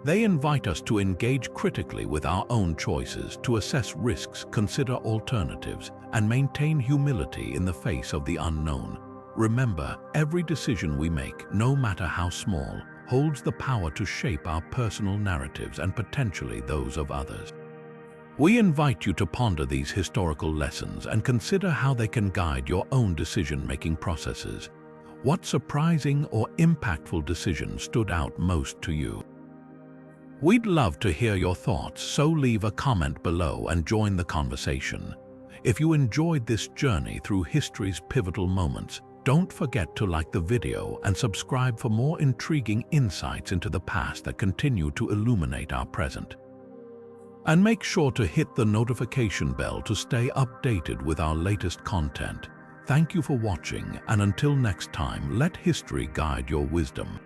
They invite us to engage critically with our own choices, to assess risks, consider alternatives, and maintain humility in the face of the unknown. Remember, every decision we make, no matter how small, holds the power to shape our personal narratives and potentially those of others. We invite you to ponder these historical lessons and consider how they can guide your own decision-making processes. What surprising or impactful decision stood out most to you? We'd love to hear your thoughts, so leave a comment below and join the conversation. If you enjoyed this journey through history's pivotal moments, don't forget to like the video and subscribe for more intriguing insights into the past that continue to illuminate our present. And make sure to hit the notification bell to stay updated with our latest content. Thank you for watching, and until next time, let history guide your wisdom.